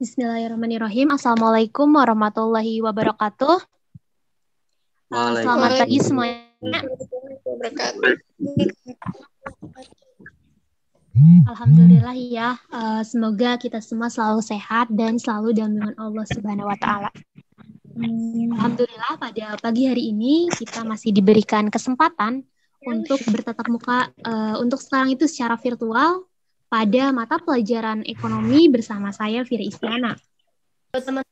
Bismillahirrahmanirrahim. Assalamualaikum warahmatullahi wabarakatuh. Selamat pagi semuanya. Alhamdulillah ya. Semoga kita semua selalu sehat dan selalu dalam lindungan Allah Subhanahu wa taala. Alhamdulillah pada pagi hari ini kita masih diberikan kesempatan untuk bertatap muka untuk sekarang itu secara virtual pada mata pelajaran ekonomi bersama saya Fira Istiana. Teman-teman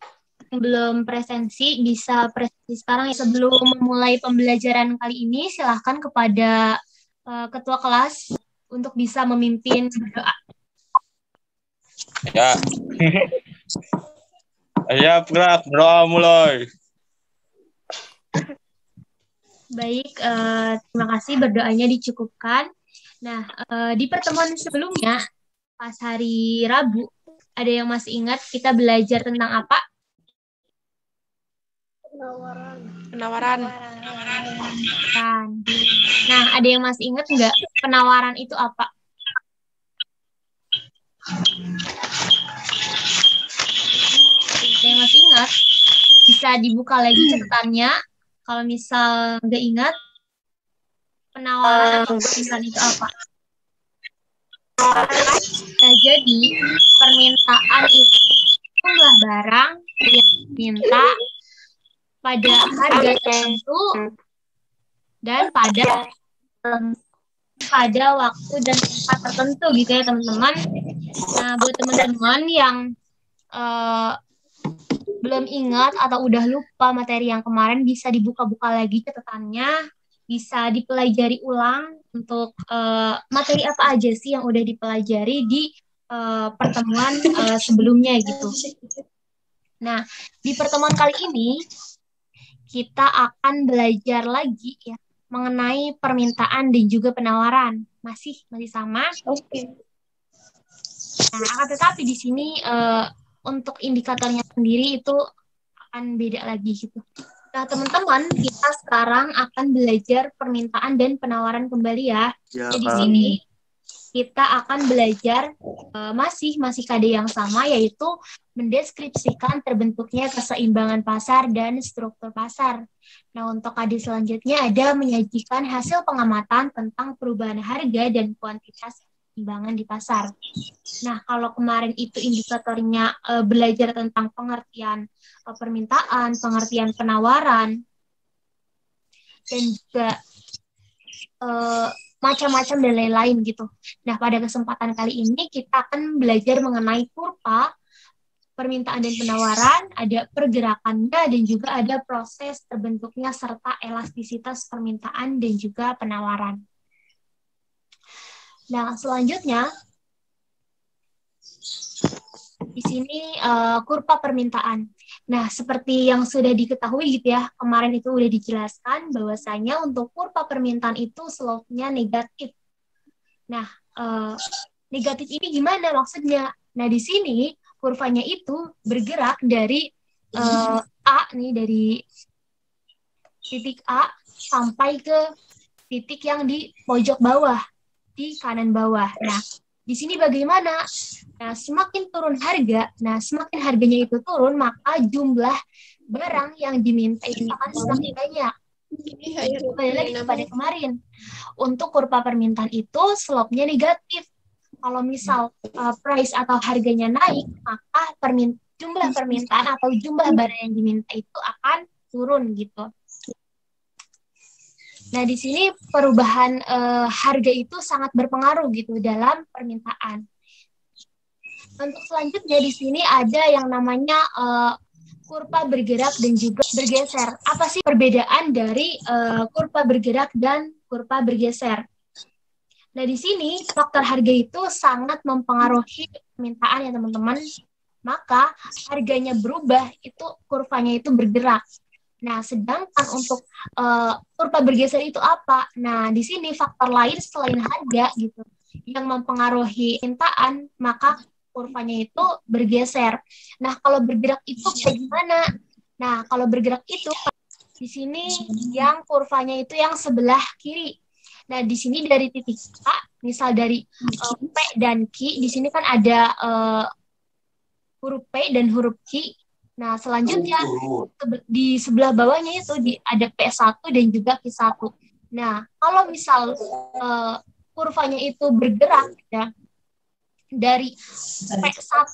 yang belum presensi bisa presensi sekarang. Sebelum memulai pembelajaran kali ini silahkan kepada ketua kelas untuk bisa memimpin berdoa. Ya. Ya, gerak berdoa mulai. Baik, terima kasih berdoanya dicukupkan. Nah, di pertemuan sebelumnya, pas hari Rabu, ada yang masih ingat kita belajar tentang apa? Penawaran. Nah, ada yang masih ingat nggak penawaran itu apa? Ada yang masih ingat? Bisa dibuka lagi catatannya. Kalau misal nggak ingat, penawaran atau permintaan itu apa? Nah, jadi permintaan itu jumlah barang yang diminta pada harga tertentu dan pada waktu dan tempat tertentu gitu ya teman-teman. Nah, buat teman-teman yang belum ingat atau udah lupa materi yang kemarin, bisa dibuka-buka lagi catatannya, bisa dipelajari ulang untuk materi apa aja sih yang udah dipelajari di pertemuan sebelumnya gitu. Nah, di pertemuan kali ini kita akan belajar lagi ya mengenai permintaan dan juga penawaran. Masih sama. Oke. Nah, akan tetapi di sini untuk indikatornya sendiri itu akan beda lagi gitu. Nah, teman-teman, kita sekarang akan belajar permintaan dan penawaran kembali ya. Jadi di sini kita akan belajar masih KD yang sama, yaitu mendeskripsikan terbentuknya keseimbangan pasar dan struktur pasar. Nah, untuk KD selanjutnya ada menyajikan hasil pengamatan tentang perubahan harga dan kuantitas keseimbangan di pasar. Nah, kalau kemarin itu indikatornya belajar tentang pengertian permintaan, pengertian penawaran, dan juga macam-macam dan lain-lain gitu. Nah, pada kesempatan kali ini kita akan belajar mengenai kurva permintaan dan penawaran, ada pergerakannya dan juga ada proses terbentuknya serta elastisitas permintaan dan juga penawaran. Nah, selanjutnya di sini kurva permintaan. Nah, seperti yang sudah diketahui gitu ya, kemarin itu udah dijelaskan bahwasanya untuk kurva permintaan itu slope-nya negatif. Nah, negatif ini gimana maksudnya? Nah, di sini kurvanya itu bergerak dari A nih, dari titik A sampai ke titik yang di pojok bawah, di kanan bawah. Nah, di sini bagaimana? Nah, semakin turun harga, semakin harganya itu turun, maka jumlah barang yang diminta itu akan semakin banyak. Kembali lagi kepada kemarin. Untuk kurva permintaan itu slope-nya negatif. Kalau misal price atau harganya naik, maka jumlah permintaan atau jumlah barang yang diminta itu akan turun gitu. Nah, di sini perubahan harga itu sangat berpengaruh gitu dalam permintaan. Untuk selanjutnya di sini ada yang namanya kurva bergerak dan juga bergeser. Apa sih perbedaan dari kurva bergerak dan kurva bergeser? Nah, di sini faktor harga itu sangat mempengaruhi permintaan ya teman-teman. Maka harganya berubah, itu kurvanya itu bergerak. Nah, sedangkan untuk kurva bergeser itu apa? Nah, di sini faktor lain selain harga gitu yang mempengaruhi permintaan, maka kurvanya itu bergeser. Nah, kalau bergerak itu kayak gimana? Nah, kalau bergerak itu di sini yang kurvanya itu yang sebelah kiri. Nah, di sini dari titik A, misal dari P dan Q, di sini kan ada huruf P dan huruf Q. Nah, selanjutnya di sebelah bawahnya itu ada P1 dan juga Q1. Nah, kalau misal kurvanya itu bergerak ya dari P1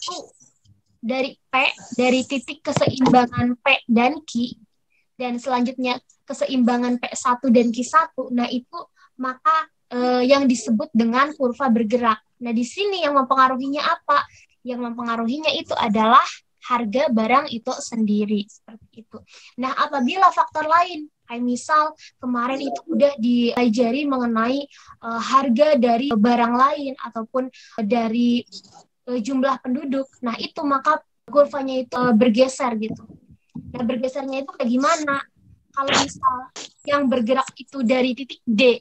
dari titik keseimbangan P dan Q dan selanjutnya keseimbangan P1 dan Q1. Nah, itu maka yang disebut dengan kurva bergerak. Nah, di sini yang mempengaruhinya apa? Yang mempengaruhinya itu adalah harga barang itu sendiri, seperti itu. Nah, apabila faktor lain, kayak misal kemarin itu udah diajari mengenai harga dari barang lain ataupun dari jumlah penduduk, nah itu maka kurvanya itu bergeser gitu. Nah, bergesernya itu kayak gimana? Kalau misal yang bergerak itu dari titik D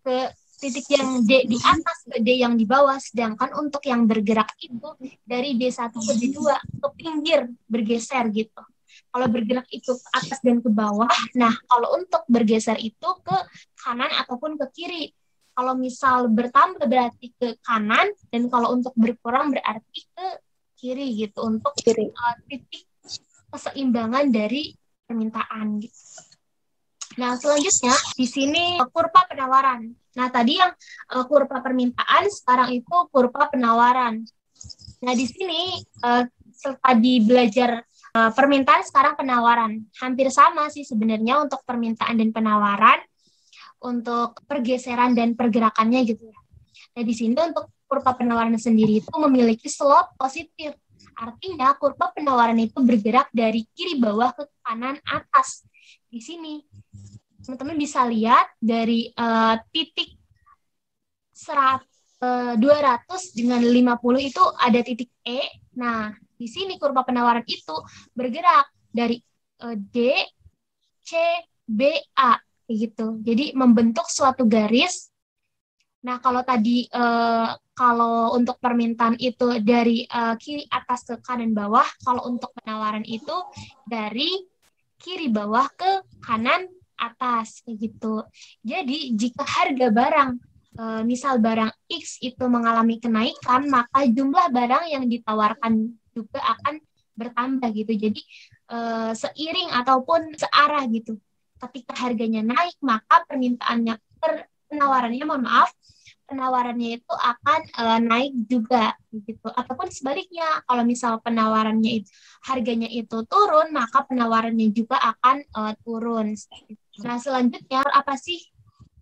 ke titik yang D di atas ke D yang di bawah, sedangkan untuk yang bergerak itu dari D1 ke D2 ke pinggir bergeser gitu. Kalau bergerak itu ke atas dan ke bawah, nah kalau untuk bergeser itu ke kanan ataupun ke kiri. Kalau misal bertambah berarti ke kanan, dan kalau untuk berkurang berarti ke kiri gitu, untuk titik keseimbangan dari permintaan gitu. Nah, selanjutnya di sini kurva penawaran. Nah, tadi yang kurva permintaan, sekarang itu kurva penawaran. Nah, di sini tadi belajar permintaan, sekarang penawaran. Hampir sama sih sebenarnya untuk permintaan dan penawaran, untuk pergeseran dan pergerakannya gitu ya. Nah, di sini untuk kurva penawaran sendiri itu memiliki slope positif. Artinya kurva penawaran itu bergerak dari kiri bawah ke kanan atas. Di sini teman-teman bisa lihat dari titik 200 dengan 50 itu ada titik E. Nah, di sini kurva penawaran itu bergerak dari D, C, B, A gitu. Jadi membentuk suatu garis. Nah, kalau tadi kalau untuk permintaan itu dari kiri atas ke kanan bawah, kalau untuk penawaran itu dari kiri bawah ke kanan atas kayak gitu. Jadi jika harga barang misal barang X itu mengalami kenaikan, maka jumlah barang yang ditawarkan juga akan bertambah gitu. Jadi seiring ataupun searah gitu. Ketika harganya naik, maka penawarannya itu akan naik juga gitu. Ataupun sebaliknya, kalau misal penawarannya itu harganya itu turun, maka penawarannya juga akan turun. Nah, selanjutnya apa sih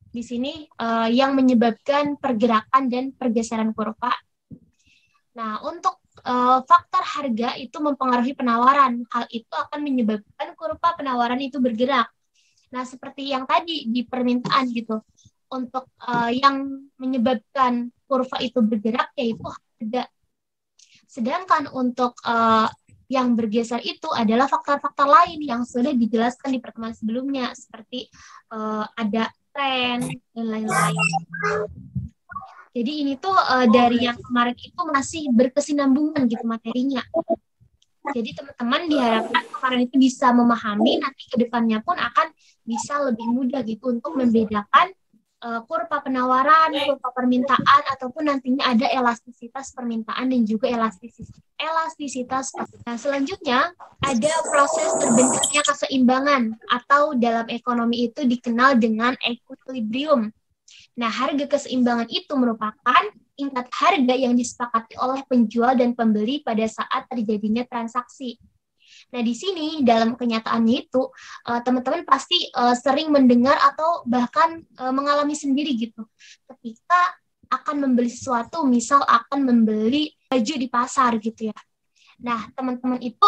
di sini yang menyebabkan pergerakan dan pergeseran kurva? Nah, untuk faktor harga itu mempengaruhi penawaran. Hal itu akan menyebabkan kurva penawaran itu bergerak. Nah, seperti yang tadi di permintaan gitu. Untuk yang menyebabkan kurva itu bergerak yaitu harga. Sedangkan untuk yang bergeser itu adalah faktor-faktor lain yang sudah dijelaskan di pertemuan sebelumnya, seperti ada tren dan lain-lain. Jadi ini tuh dari yang kemarin itu masih berkesinambungan gitu materinya. Jadi teman-teman diharapkan kemarin itu bisa memahami, nanti ke depannya pun akan bisa lebih mudah gitu untuk membedakan kurva penawaran, kurva permintaan, ataupun nantinya ada elastisitas permintaan dan juga elastisitas. Nah, selanjutnya ada proses terbentuknya keseimbangan atau dalam ekonomi itu dikenal dengan equilibrium. Nah, harga keseimbangan itu merupakan tingkat harga yang disepakati oleh penjual dan pembeli pada saat terjadinya transaksi. Nah, di sini dalam kenyataannya itu teman-teman pasti sering mendengar atau bahkan mengalami sendiri gitu. Ketika akan membeli sesuatu, misal akan membeli baju di pasar gitu ya. Nah, teman-teman itu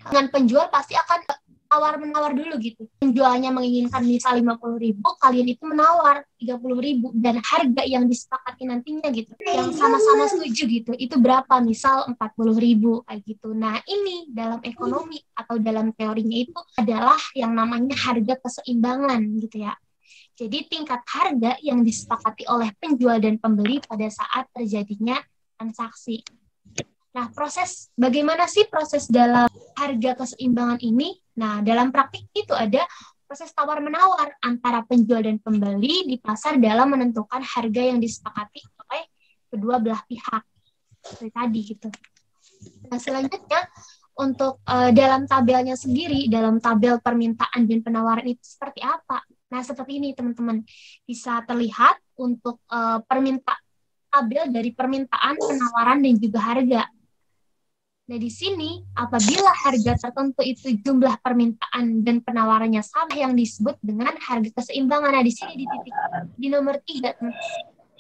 dengan penjual pasti akan tawar-menawar dulu gitu. Penjualnya menginginkan misal 50.000, kalian itu menawar 30.000 dan harga yang disepakati nantinya gitu. Yang sama-sama setuju gitu, itu berapa? Misal 40.000 kayak gitu. Nah, ini dalam ekonomi atau dalam teorinya itu adalah yang namanya harga keseimbangan gitu ya. Jadi tingkat harga yang disepakati oleh penjual dan pembeli pada saat terjadinya transaksi. Nah, bagaimana sih proses dalam harga keseimbangan ini? Nah, dalam praktik itu ada proses tawar-menawar antara penjual dan pembeli di pasar dalam menentukan harga yang disepakati oleh kedua belah pihak. Seperti tadi gitu. Nah, selanjutnya untuk dalam tabelnya sendiri, dalam tabel permintaan dan penawaran itu seperti apa? Nah, seperti ini teman-teman. Bisa terlihat untuk tabel dari permintaan, penawaran, dan juga harga. Nah, di sini apabila harga tertentu itu jumlah permintaan dan penawarannya sama yang disebut dengan harga keseimbangan. Nah, di sini di nomor 3,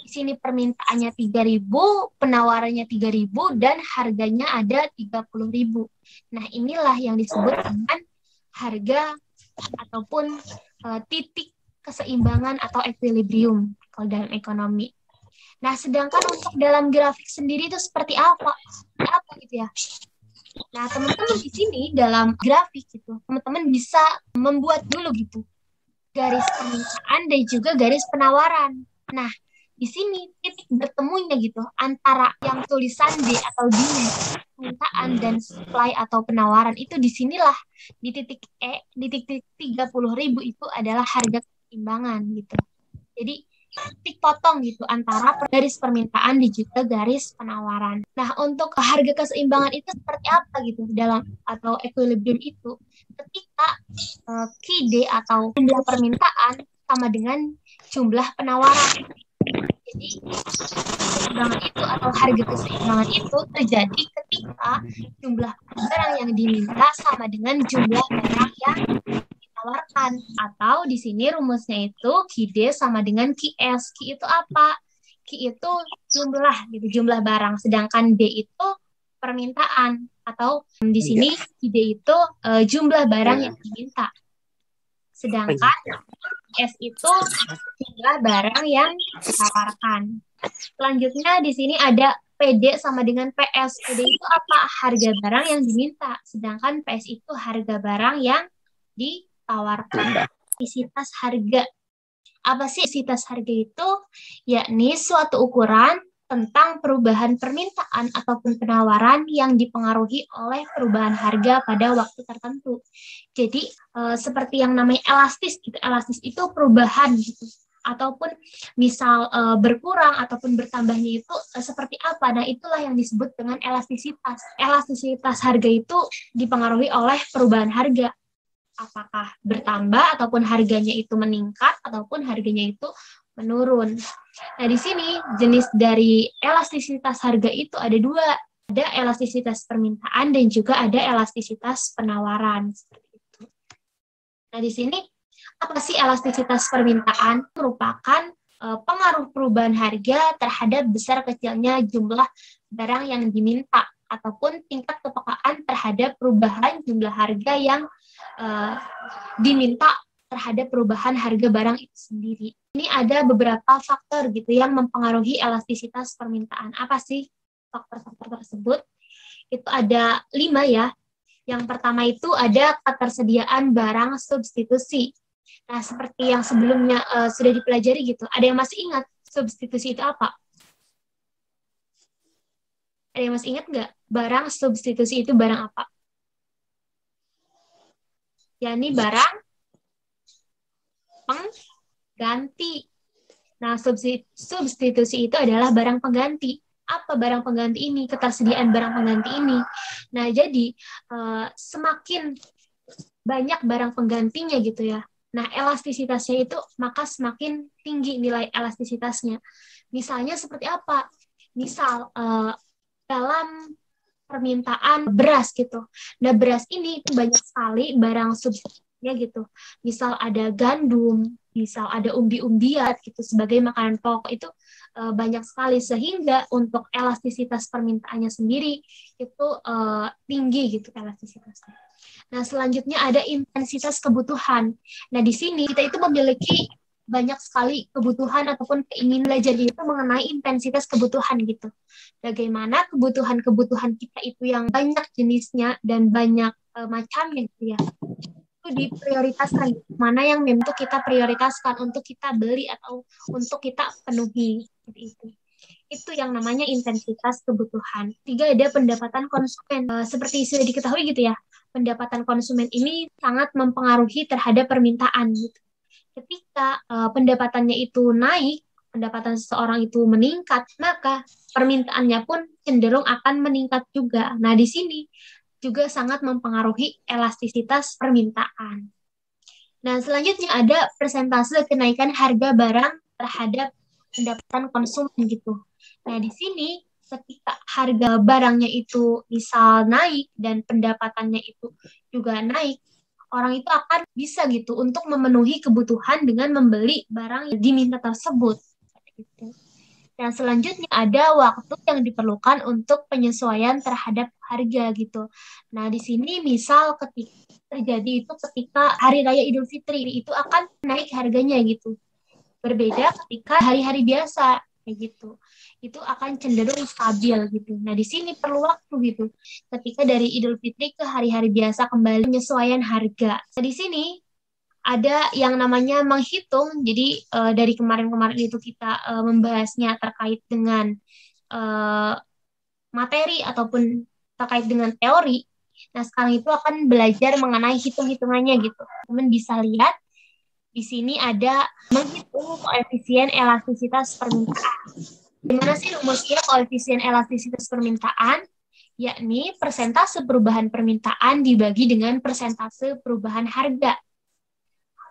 di sini permintaannya 3.000, penawarannya 3.000 dan harganya ada 30.000. Nah, inilah yang disebut dengan harga ataupun titik keseimbangan atau equilibrium kalau dalam ekonomi. Nah, sedangkan untuk dalam grafik sendiri itu seperti apa? Gitu ya. Nah, teman-teman di sini dalam grafik gitu, teman-teman bisa membuat dulu gitu garis permintaan dan juga garis penawaran. Nah, di sini titik bertemunya gitu antara yang tulisan D atau demand, permintaan dan supply atau penawaran itu disinilah di titik E, di titik 30.000 itu adalah harga keseimbangan gitu. Jadi titik potong gitu antara garis permintaan dan juga garis penawaran. Nah, untuk harga keseimbangan itu seperti apa gitu dalam atau equilibrium itu ketika QD atau jumlah permintaan sama dengan jumlah penawaran. Jadi keseimbangan itu atau harga keseimbangan itu terjadi ketika jumlah barang yang diminta sama dengan jumlah barang yang ditawarkan. Atau di sini rumusnya itu QD sama dengan QS. Q itu apa? Q itu jumlah gitu, jumlah barang. Sedangkan D itu permintaan. Atau di sini QD itu jumlah barang yang diminta. Sedangkan S itu jumlah barang yang ditawarkan. Selanjutnya di sini ada PD sama dengan PS. PD itu apa? Harga barang yang diminta. Sedangkan PS itu harga barang yang ditawarkan. Elastisitas harga. Apa sih elastisitas harga itu? Yakni suatu ukuran tentang perubahan permintaan ataupun penawaran yang dipengaruhi oleh perubahan harga pada waktu tertentu. Jadi seperti yang namanya elastis gitu. Elastis itu perubahan gitu. Ataupun misal berkurang ataupun bertambahnya itu seperti apa. Nah, itulah yang disebut dengan elastisitas. Elastisitas harga itu dipengaruhi oleh perubahan harga. Apakah bertambah ataupun harganya itu meningkat ataupun harganya itu menurun. Nah, di sini jenis dari elastisitas harga itu ada dua. Ada elastisitas permintaan dan juga ada elastisitas penawaran. Seperti itu. Nah, di sini apa sih elastisitas permintaan? Merupakan pengaruh perubahan harga terhadap besar kecilnya jumlah barang yang diminta ataupun tingkat kepekaan terhadap perubahan jumlah harga yang diminta terhadap perubahan harga barang itu sendiri. Ini ada beberapa faktor gitu yang mempengaruhi elastisitas permintaan. Apa sih faktor-faktor tersebut? Itu ada 5 ya. Yang pertama itu ada ketersediaan barang substitusi. Nah, seperti yang sebelumnya sudah dipelajari gitu. Ada yang masih ingat substitusi itu apa? Ada yang masih ingat nggak? Barang substitusi itu barang apa? Yakni barang pengganti. Nah, substitusi itu adalah barang pengganti. Apa barang pengganti ini? Ketersediaan barang pengganti ini. Nah, jadi semakin banyak barang penggantinya gitu ya. Nah, elastisitasnya itu maka semakin tinggi nilai elastisitasnya. Misalnya seperti apa? Misal dalam permintaan beras gitu. Nah, beras ini banyak sekali barang substitusinya gitu. Misal ada gandum, misal ada umbi-umbian gitu sebagai makanan pokok itu banyak sekali sehingga untuk elastisitas permintaannya sendiri itu tinggi gitu elastisitasnya. Nah, selanjutnya ada intensitas kebutuhan. Nah, di sini kita itu memiliki banyak sekali kebutuhan ataupun keinginan belajar itu mengenai intensitas kebutuhan gitu. Bagaimana kebutuhan-kebutuhan kita itu yang banyak jenisnya dan banyak macamnya gitu ya. Itu diprioritaskan. Mana yang memang kita prioritaskan untuk kita beli atau untuk kita penuhi. Seperti itu. Itu yang namanya intensitas kebutuhan. 3 ada pendapatan konsumen. Seperti sudah diketahui gitu ya, pendapatan konsumen ini sangat mempengaruhi terhadap permintaan gitu. Ketika pendapatannya itu naik, pendapatan seseorang itu meningkat, maka permintaannya pun cenderung akan meningkat juga. Nah, di sini juga sangat mempengaruhi elastisitas permintaan. Nah, selanjutnya ada persentase kenaikan harga barang terhadap pendapatan konsumen gitu. Nah, di sini ketika harga barangnya itu misal naik dan pendapatannya itu juga naik, orang itu akan bisa gitu untuk memenuhi kebutuhan dengan membeli barang yang diminta tersebut. Nah, selanjutnya ada waktu yang diperlukan untuk penyesuaian terhadap harga gitu. Nah, di sini misal ketika terjadi itu ketika Hari Raya Idul Fitri itu akan naik harganya gitu. Berbeda ketika hari-hari biasa kayak gitu. Itu akan cenderung stabil gitu. Nah, di sini perlu waktu gitu. Ketika dari Idul Fitri ke hari-hari biasa kembali penyesuaian harga. Nah, di sini ada yang namanya menghitung. Jadi dari kemarin-kemarin itu kita membahasnya terkait dengan materi ataupun terkait dengan teori. Nah, sekarang itu akan belajar mengenai hitung-hitungannya gitu. Teman bisa lihat di sini ada menghitung koefisien elastisitas permintaan. Gimana sih rumusnya koefisien elastisitas permintaan? Yakni persentase perubahan permintaan dibagi dengan persentase perubahan harga.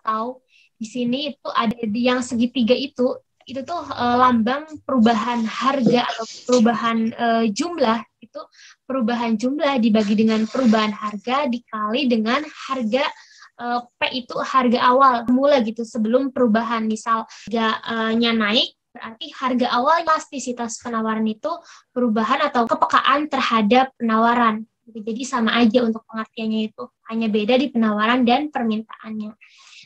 Atau di sini itu ada di yang segitiga itu tuh lambang perubahan harga atau perubahan jumlah. Itu perubahan jumlah dibagi dengan perubahan harga dikali dengan harga P itu harga awal mula gitu sebelum perubahan. Misal harganya naik, berarti harga awal elastisitas penawaran itu perubahan atau kepekaan terhadap penawaran. Jadi sama aja untuk pengertiannya itu, hanya beda di penawaran dan permintaannya.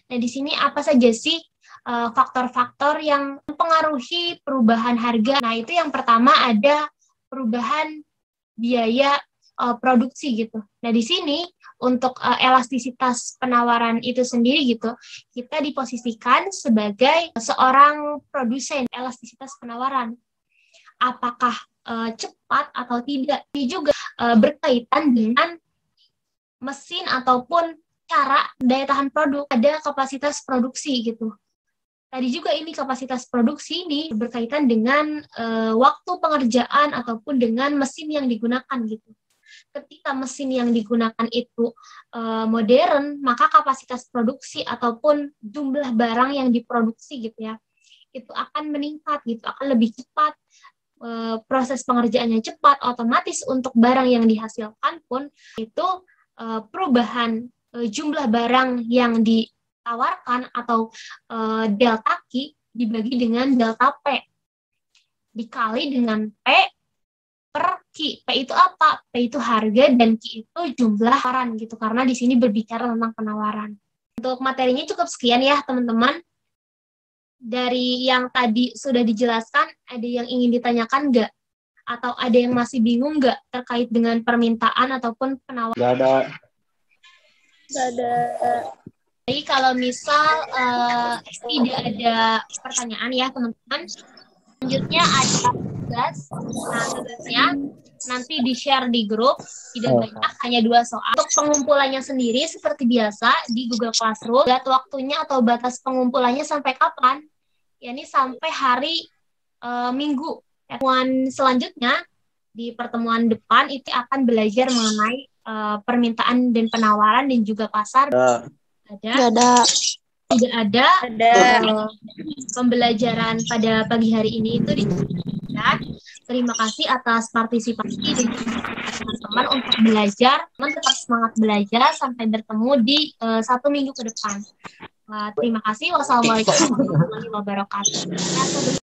Nah, di sini apa saja sih faktor-faktor yang mempengaruhi perubahan harga? Nah, itu yang pertama ada perubahan biaya produksi gitu. Nah, di sini untuk elastisitas penawaran itu sendiri gitu, kita diposisikan sebagai seorang produsen elastisitas penawaran. Apakah cepat atau tidak? Ini juga berkaitan dengan mesin ataupun cara daya tahan produk, ada kapasitas produksi gitu. Tadi juga ini kapasitas produksi ini berkaitan dengan waktu pengerjaan ataupun dengan mesin yang digunakan gitu. Ketika mesin yang digunakan itu modern, maka kapasitas produksi ataupun jumlah barang yang diproduksi gitu ya, itu akan meningkat gitu, akan lebih cepat, proses pengerjaannya cepat, otomatis untuk barang yang dihasilkan pun itu perubahan jumlah barang yang ditawarkan atau delta Q dibagi dengan delta P dikali dengan P per Q. P itu apa? P itu harga dan Q itu jumlah penawaran gitu, karena di sini berbicara tentang penawaran. Untuk materinya cukup sekian ya teman-teman. Dari yang tadi sudah dijelaskan, ada yang ingin ditanyakan nggak? Atau ada yang masih bingung nggak terkait dengan permintaan ataupun penawaran? Nggak ada. Gak ada. Jadi kalau misal tidak ada pertanyaan ya teman-teman, selanjutnya ada tugas. Nah, tugasnya nanti di-share di grup, tidak banyak, hanya 2 soal. Untuk pengumpulannya sendiri seperti biasa di Google Classroom, lihat waktunya atau batas pengumpulannya sampai kapan? Ya, ini sampai hari Minggu. Pertemuan selanjutnya di pertemuan depan itu akan belajar mengenai permintaan dan penawaran dan juga pasar. Ada. Tidak ada. Pembelajaran pada pagi hari ini itu ditutup. Terima kasih atas partisipasi dan teman-teman untuk belajar. Teman tetap semangat belajar sampai bertemu di 1 minggu ke depan. Terima kasih. Wassalamualaikum warahmatullahi wabarakatuh.